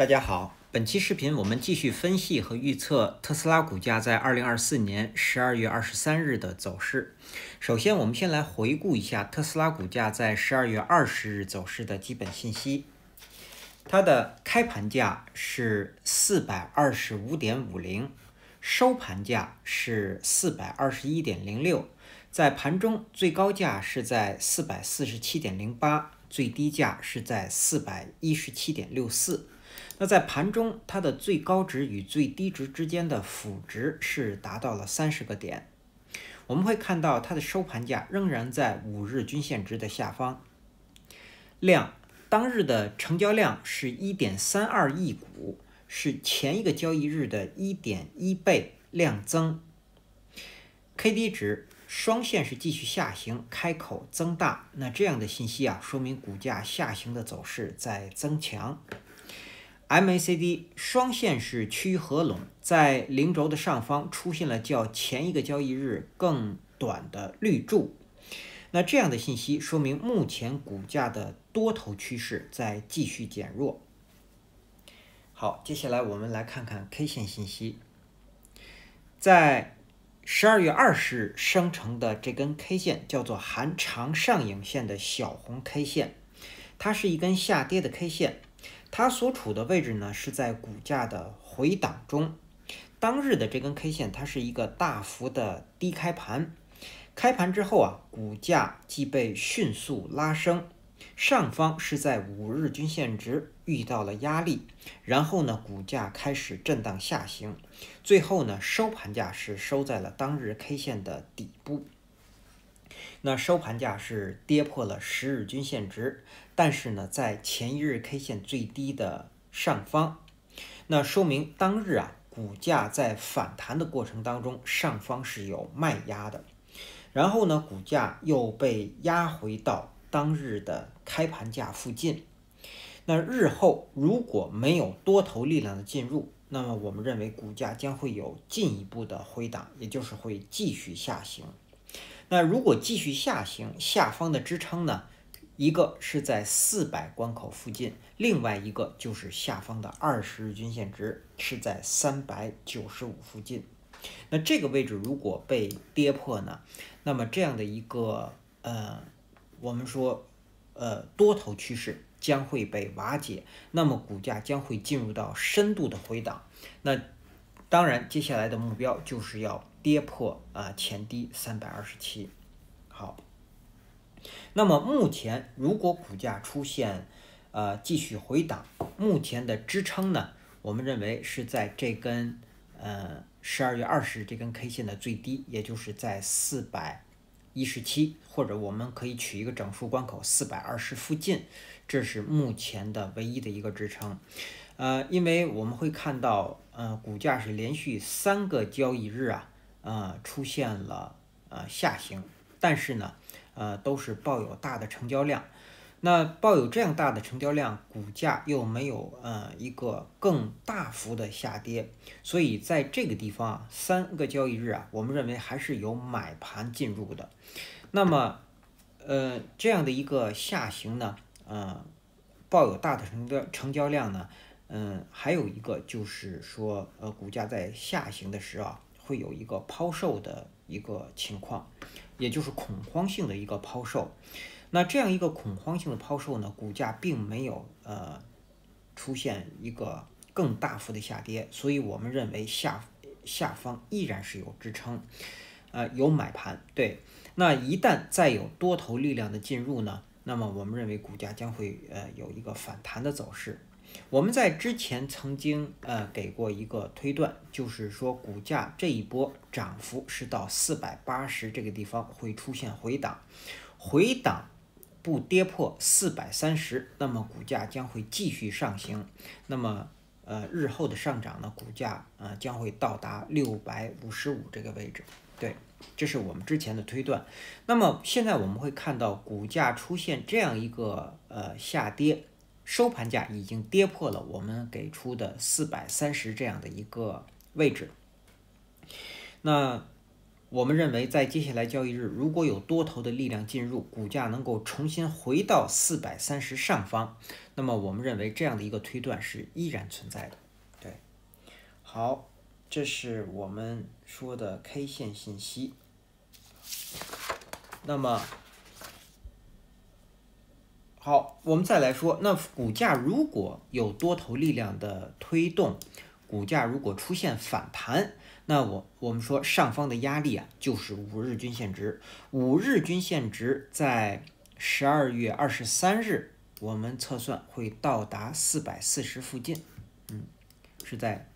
大家好，本期视频我们继续分析和预测特斯拉股价在2024年12月23日的走势。首先，我们先来回顾一下特斯拉股价在12月20日走势的基本信息。它的开盘价是425.50，收盘价是421.06，在盘中最高价是在447.08，最低价是在417.64。那在盘中，它的最高值与最低值之间的幅值是达到了30个点。我们会看到它的收盘价仍然在5日均线值的下方。当日的成交量是 1.32 亿股，是前一个交易日的 1.1 倍量增。KD 值双线是继续下行，开口增大，那这样的信息说明股价下行的走势在增强。MACD 双线是趋于合拢，在零轴的上方出现了较前一个交易日更短的绿柱，那这样的信息说明目前股价的多头趋势在继续减弱。好，接下来我们来看看 K 线信息。在12月20日生成的这根 K 线叫做含长上影线的小红 K 线，它是一根下跌的 K 线。它所处的位置呢是在股价的回档中。当日的这根 K 线它是一个大幅的低开盘，开盘之后股价即被迅速拉升，上方是在5日均线值遇到了压力，然后呢股价开始震荡下行，最后呢收盘价是收在了当日 K 线的底部。那收盘价是跌破了10日均线值，但是呢，在前一日 K 线最低的上方，那说明当日股价在反弹的过程当中，上方是有卖压的，然后呢，股价又被压回到当日的开盘价附近。那日后如果没有多头力量的进入，那么我们认为股价将会有进一步的回档，也就是会继续下行。那如果继续下行，下方的支撑呢，一个是在400关口附近，另外一个就是下方的20日均线值是在395附近。那这个位置如果被跌破呢，那么这样的一个我们说多头趋势将会被瓦解，那么股价将会进入到深度的回档。那当然，接下来的目标就是要跌破前低327。好，那么目前如果股价出现继续回档，目前的支撑呢，我们认为是在这根12月20日这根 K 线的最低，也就是在417，或者我们可以取一个整数关口420附近，这是目前的唯一的一个支撑。因为我们会看到股价是连续3个交易日出现了下行，但是呢都是抱有大的成交量。那抱有这样大的成交量，股价又没有一个更大幅的下跌，所以在这个地方3个交易日我们认为还是有买盘进入的。那么这样的一个下行呢抱有大的成交量呢还有一个就是说股价在下行的时候会有一个抛售的一个情况，也就是恐慌性的一个抛售。那这样一个恐慌性的抛售呢，股价并没有出现一个更大幅的下跌，所以我们认为下方依然是有支撑，有买盘。对，那一旦再有多头力量的进入呢，那么我们认为股价将会有一个反弹的走势。我们在之前曾经给过一个推断，就是说股价这一波涨幅是到480这个地方会出现回档，回档不跌破430，那么股价将会继续上行，那么日后的上涨呢，股价将会到达655这个位置。对，这是我们之前的推断。那么现在我们会看到股价出现这样一个下跌，收盘价已经跌破了我们给出的430这样的一个位置。那我们认为在接下来交易日，如果有多头的力量进入，股价能够重新回到430上方，那么我们认为这样的一个推断是依然存在的。对，好，这是我们说的 K 线信息。那么好，我们再来说，那股价如果有多头力量的推动，股价如果出现反弹，那我们说上方的压力啊，就是5日均线值。5日均线值在12月23日，我们测算会到达440附近，是在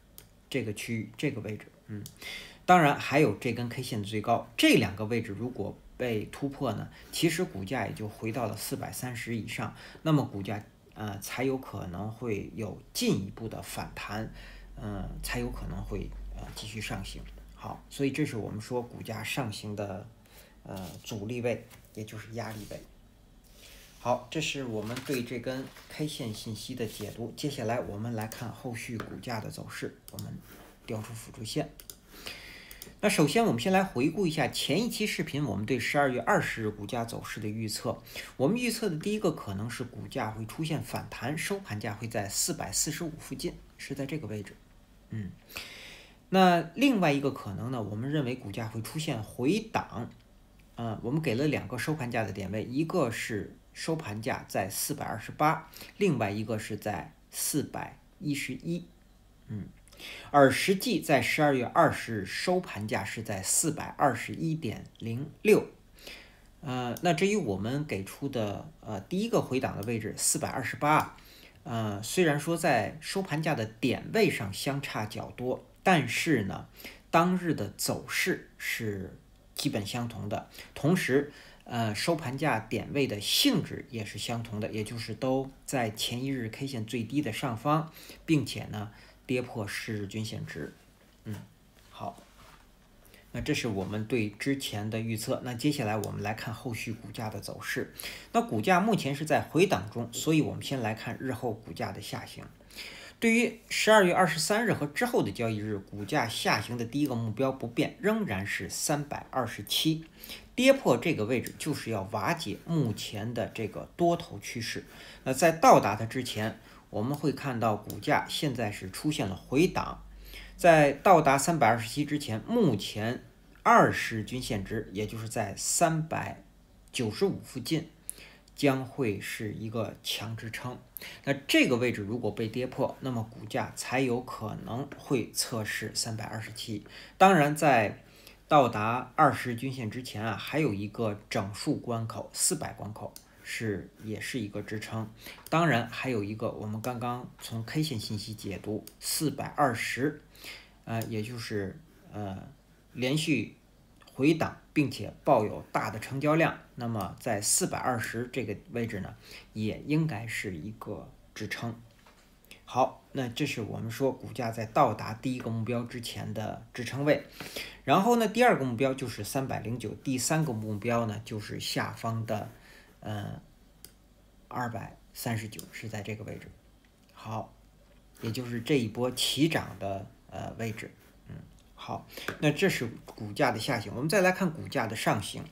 这个区域这个位置，当然还有这根 K 线的最高，这两个位置如果被突破呢，其实股价也就回到了430以上，那么股价才有可能会有进一步的反弹，才有可能会继续上行。好，所以这是我们说股价上行的阻力位，也就是压力位。好，这是我们对这根 K 线信息的解读。接下来我们来看后续股价的走势，我们调出辅助线。那首先我们先来回顾一下前一期视频我们对12月20日股价走势的预测。我们预测的第一个可能是股价会出现反弹，收盘价会在445附近，是在这个位置。那另外一个可能呢，我们认为股价会出现回档。我们给了2个收盘价的点位，一个是收盘价在428，另外一个是在411。而实际在12月20日收盘价是在421.06。那至于我们给出的第一个回档的位置428，虽然说在收盘价的点位上相差较多，但是呢，当日的走势是基本相同的，同时收盘价点位的性质也是相同的，也就是都在前一日 K 线最低的上方，并且呢跌破10日均线值。好，那这是我们对之前的预测。那接下来我们来看后续股价的走势。那股价目前是在回档中，所以我们先来看日后股价的下行。对于12月23日和之后的交易日，股价下行的第一个目标不变，仍然是327。跌破这个位置就是要瓦解目前的这个多头趋势。那在到达它之前，我们会看到股价现在是出现了回档。在到达327之前，目前20均线值，也就是在395附近，将会是一个强支撑。那这个位置如果被跌破，那么股价才有可能会测试327。当然，在到达20均线之前还有一个整数关口400关口也是一个支撑。当然还有一个我们刚刚从 K 线信息解读420，也就是连续回档并且抱有大的成交量，那么在420这个位置呢，也应该是一个支撑。好，那这是我们说股价在到达第一个目标之前的支撑位。然后呢，第二个目标就是309，第三个目标呢就是下方的239，是在这个位置。好，也就是这一波起涨的位置。好，那这是股价的下行。我们再来看股价的上行。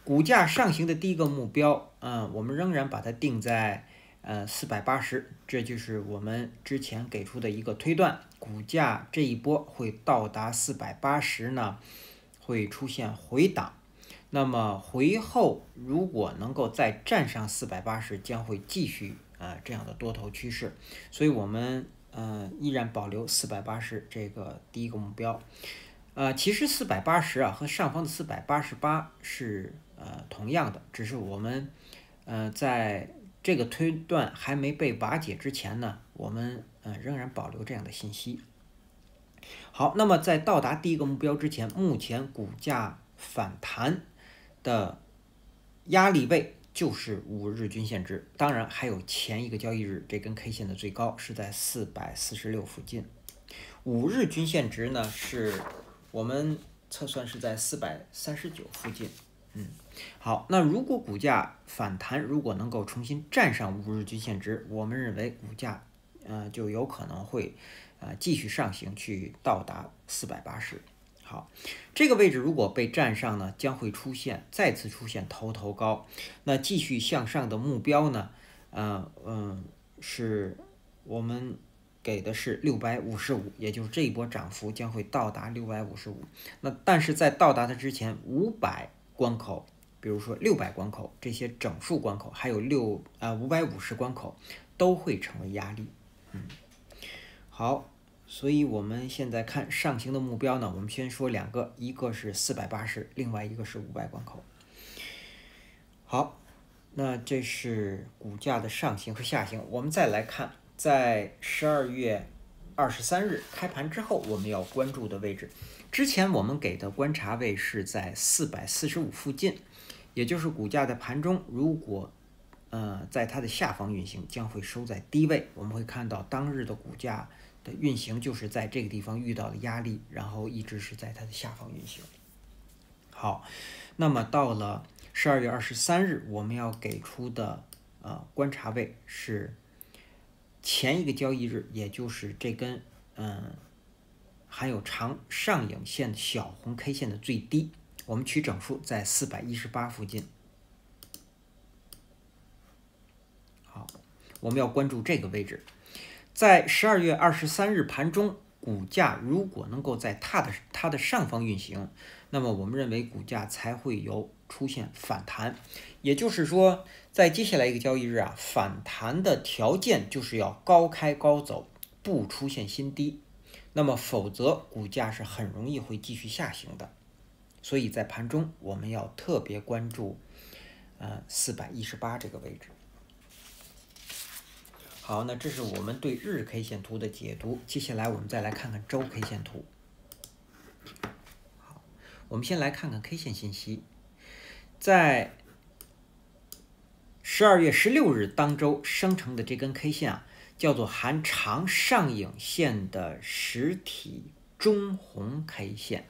股价上行的第一个目标，我们仍然把它定在480，这就是我们之前给出的一个推断。股价这一波会到达480呢，会出现回档。那么回后如果能够再站上480，将会继续这样的多头趋势。所以我们依然保留480这个第一个目标。其实480和上方的488是同样的，只是我们在这个推断还没被瓦解之前呢，我们仍然保留这样的信息。好，那么在到达第一个目标之前，目前股价反弹的压力位就是5日均线值，当然还有前一个交易日这根 K 线的最高是在446附近。5日均线值呢，是我们测算是在439附近。好，那如果股价反弹，如果能够重新站上5日均线值，我们认为股价就有可能会继续上行去到达480。好。好，这个位置如果被站上呢，将会再次出现头高。那继续向上的目标呢，是我们给的是655，也就是这一波涨幅将会到达655。那但是在到达它之前，500关口，比如说600关口这些整数关口，还有550关口都会成为压力。好。所以我们现在看上行的目标呢，我们先说2个，一个是480，另外一个是500关口。好，那这是股价的上行和下行。我们再来看，在12月23日开盘之后，我们要关注的位置。之前我们给的观察位是在445附近，也就是股价在盘中如果在它的下方运行，将会收在低位。我们会看到当日的股价的运行就是在这个地方遇到了压力，然后一直是在它的下方运行。好，那么到了12月23日，我们要给出的观察位是前一个交易日，也就是这根含有长上影线小红 K 线的最低，我们取整数在418附近。好，我们要关注这个位置。在12月23日盘中，股价如果能够在它的上方运行，那么我们认为股价才会有出现反弹。也就是说，在接下来一个交易日啊，反弹的条件就是要高开高走，不出现新低。那么否则股价是很容易会继续下行的。所以在盘中我们要特别关注418这个位置。好，那这是我们对日 K 线图的解读。接下来我们再来看看周 K 线图。好，我们先来看看 K 线信息。在12月16日当周生成的这根 K 线啊，叫做含长上影线的实体中红 K 线，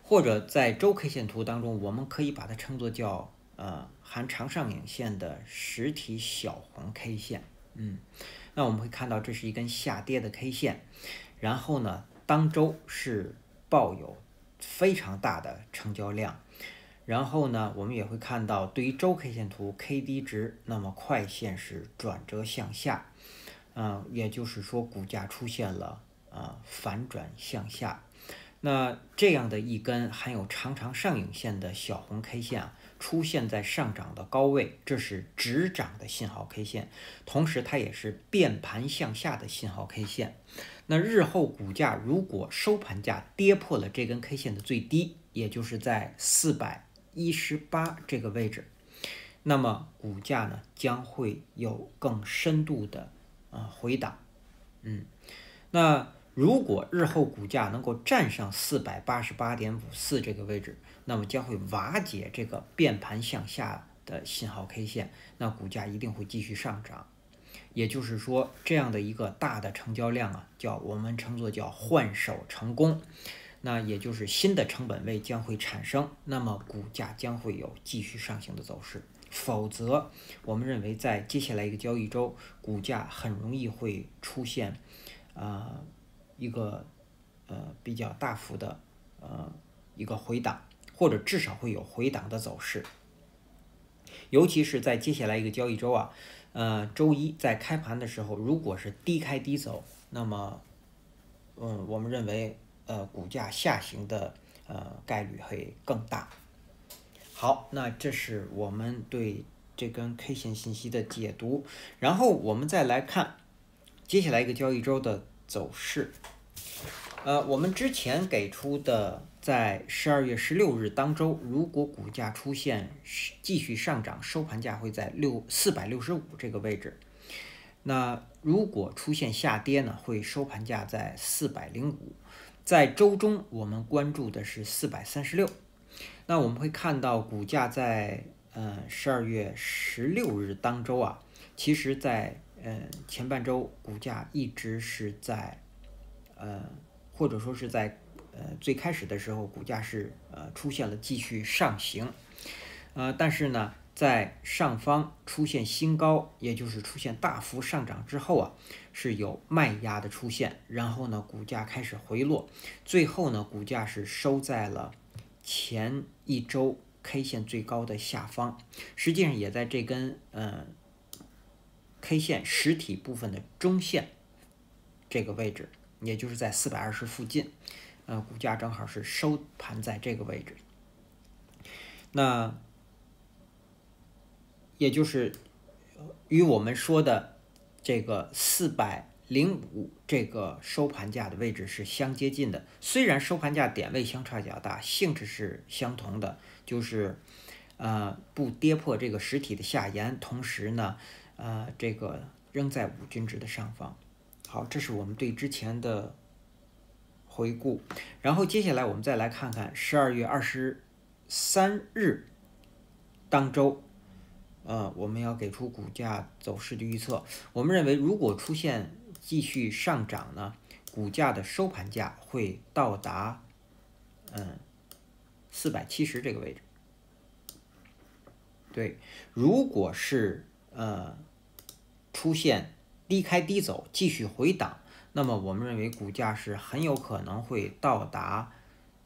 或者在周 K 线图当中，我们可以把它称作叫含长上影线的实体小红 K 线。那我们会看到这是一根下跌的 K 线，然后呢，当周是抱有非常大的成交量，然后呢，我们也会看到对于周 K 线图 KD 值，那么快线是转折向下，也就是说股价出现了反转向下。那这样的一根含有长上影线的小红 K 线啊，出现在上涨的高位，这是止涨的信号 K 线，同时它也是变盘向下的信号 K 线。那日后股价如果收盘价跌破了这根 K 线的最低，也就是在418这个位置，那么股价呢将会有更深度的回档。那如果日后股价能够站上488.54这个位置，那么将会瓦解这个变盘向下的信号 K 线，那股价一定会继续上涨。也就是说，这样的一个大的成交量啊，我们称作叫换手成功，那也就是新的成本位将会产生，那么股价将会有继续上行的走势。否则，我们认为在接下来一个交易周，股价很容易会出现一个比较大幅的一个回档，或者至少会有回档的走势。尤其是在接下来一个交易周啊，周一在开盘的时候，如果是低开低走，那么我们认为股价下行的概率会更大。好，那这是我们对这根 K 线信息的解读，然后我们再来看接下来一个交易周的走势。我们之前给出的在12月16日当周，如果股价出现继续上涨，收盘价会在465这个位置。那如果出现下跌呢，会收盘价在405。在周中我们关注的是436。那我们会看到股价在12月16日当周啊，其实在前半周股价一直是在或者说是在最开始的时候，股价是出现了继续上行，但是呢，在上方出现新高，也就是出现大幅上涨之后啊，是有卖压的出现，然后呢，股价开始回落，最后呢，股价是收在了前一周 K 线最高的下方，实际上也在这根K 线实体部分的中线这个位置，也就是在420附近，股价正好是收盘在这个位置。那也就是与我们说的这个405这个收盘价的位置是相接近的，虽然收盘价点位相差较大，性质是相同的，就是不跌破这个实体的下沿，同时呢这个仍在5均值的上方。好，这是我们对之前的回顾，然后接下来我们再来看看12月23日当周我们要给出股价走势的预测。我们认为如果出现继续上涨呢，股价的收盘价会到达470这个位置。对，如果是出现低开低走继续回档，那么我们认为股价是很有可能会到达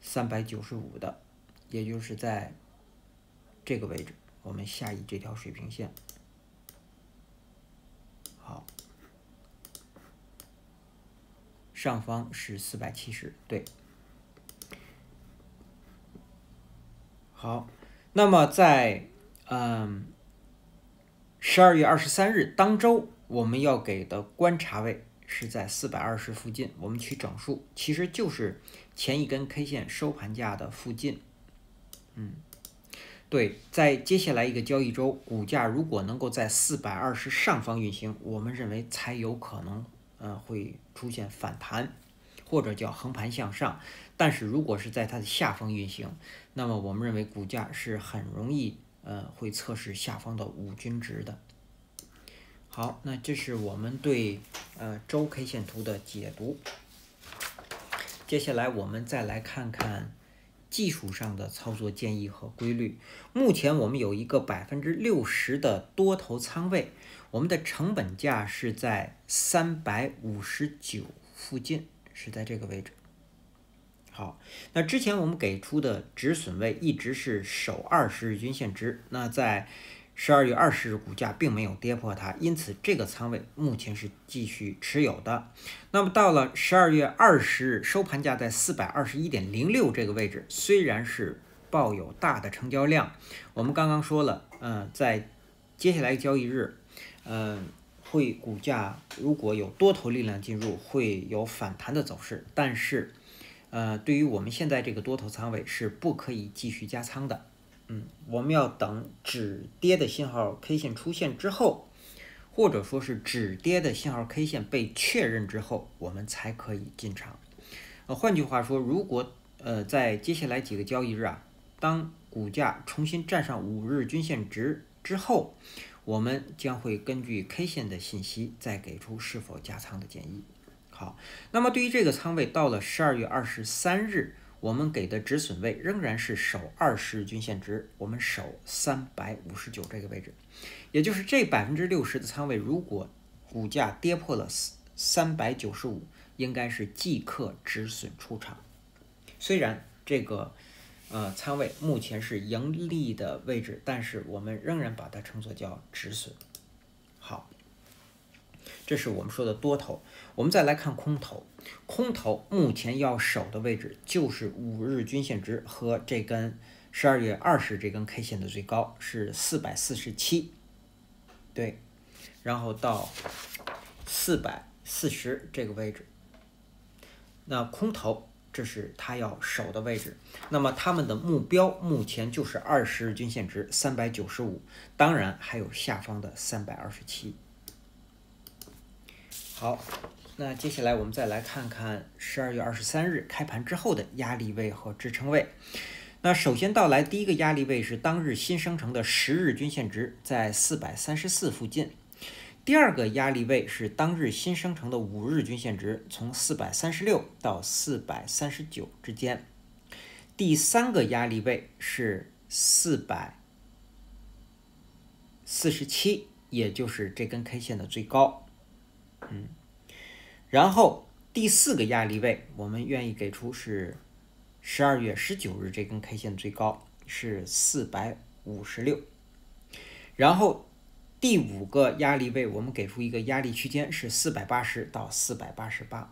395的，也就是在这个位置。我们下移这条水平线，好，上方是470，对，好，那么在12月23日当周，我们要给的观察位是在420附近，我们取整数，其实就是前一根 K 线收盘价的附近，对，在接下来一个交易周，股价如果能够在420上方运行，我们认为才有可能会出现反弹，或者叫横盘向上。但是如果是在它的下方运行，那么我们认为股价是很容易会测试下方的5均值的。好，那这是我们对周 K 线图的解读。接下来我们再来看看技术上的操作建议和规律。目前我们有一个60%的多头仓位，我们的成本价是在359附近，是在这个位置。好，那之前我们给出的止损位一直是守20日均线值，那在12月20日股价并没有跌破它，因此这个仓位目前是继续持有的。那么到了12月20日收盘价在421.06这个位置，虽然是抱有大的成交量，我们刚刚说了，在接下来交易日，股价如果有多头力量进入，会有反弹的走势，但是对于我们现在这个多头仓位是不可以继续加仓的。我们要等止跌的信号 K 线出现之后，或者说是止跌的信号 K 线被确认之后，我们才可以进场。换句话说，如果在接下来几个交易日啊，当股价重新站上5日均线值之后，我们将会根据 K 线的信息再给出是否加仓的建议。好，那么对于这个仓位，到了12月23日。我们给的止损位仍然是守20日均线值，我们守359这个位置，也就是这60%的仓位，如果股价跌破了395，应该是即刻止损出场。虽然这个仓位目前是盈利的位置，但是我们仍然把它称作叫止损。好，这是我们说的多头。我们再来看空头，空头目前要守的位置就是5日均线值和这根12月20这根 K 线的最高是447，对，然后到440这个位置。那空头这是它要守的位置，那么他们的目标目前就是20日均线值395，当然还有下方的327。好，那接下来我们再来看看12月23日开盘之后的压力位和支撑位。那首先到来第一个压力位是当日新生成的10日均线值在434附近，第二个压力位是当日新生成的5日均线值从436到439之间，第三个压力位是400 47，也就是这根 K 线的最高。然后第4个压力位，我们愿意给出是12月19日这根 K 线最高是456。然后第5个压力位，我们给出一个压力区间是480到488。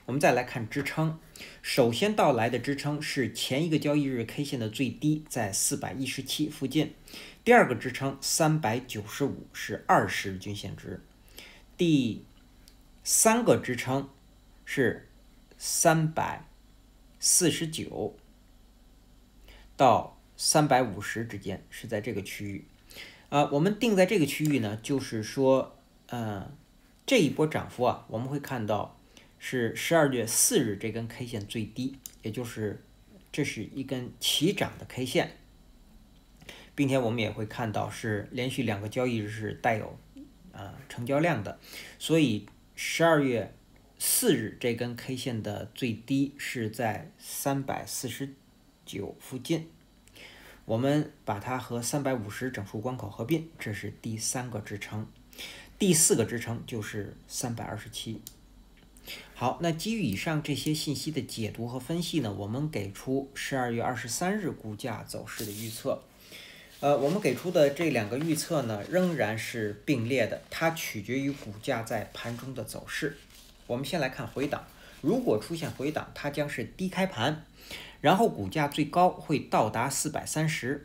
我们再来看支撑，首先到来的支撑是前一个交易日 K 线的最低，在417附近。第2个支撑395是20日均线值。第3个支撑是349到350之间，是在这个区域。我们定在这个区域呢，就是说，这一波涨幅啊，我们会看到是12月4日这根 K 线最低，也就是这是一根齐涨的 K 线，并且我们也会看到是连续2个交易日是带有成交量的，所以12月4日这根 K 线的最低是在349附近。我们把它和350整数关口合并，这是第3个支撑。第4个支撑就是327。好，那基于以上这些信息的解读和分析呢，我们给出12月23日股价走势的预测。我们给出的这2个预测呢，仍然是并列的，它取决于股价在盘中的走势。我们先来看回档，如果出现回档，它将是低开盘，然后股价最高会到达430，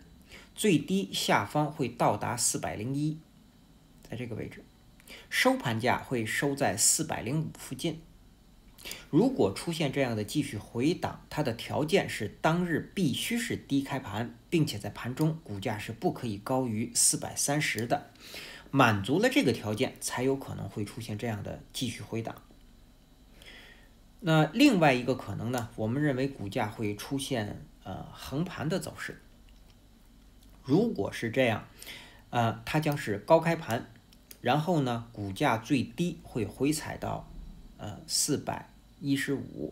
最低下方会到达401，在这个位置，收盘价会收在405附近。如果出现这样的继续回档，它的条件是当日必须是低开盘，并且在盘中股价是不可以高于430的，满足了这个条件，才有可能会出现这样的继续回档。那另外一个可能呢，我们认为股价会出现横盘的走势。如果是这样，它将是高开盘，然后呢，股价最低会回踩到415，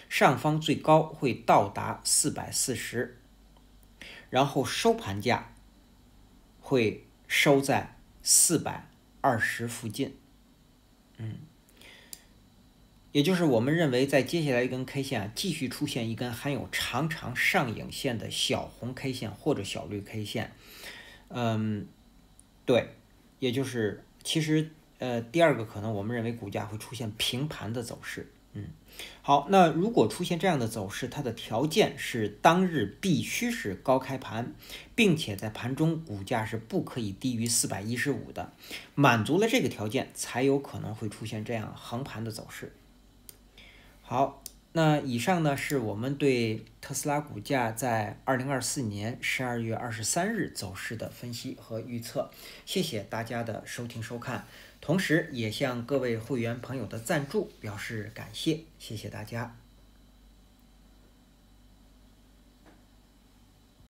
上方最高会到达440，然后收盘价会收在420附近。也就是我们认为在接下来一根 K 线继续出现一根含有长长上影线的小红 K 线或者小绿 K 线。对，也就是其实第2个可能我们认为股价会出现平盘的走势。好，那如果出现这样的走势，它的条件是当日必须是高开盘，并且在盘中股价是不可以低于415的，满足了这个条件，才有可能会出现这样横盘的走势。好，那以上呢是我们对特斯拉股价在2024年12月23日走势的分析和预测。谢谢大家的收听收看，同时也向各位会员朋友的赞助表示感谢，谢谢大家。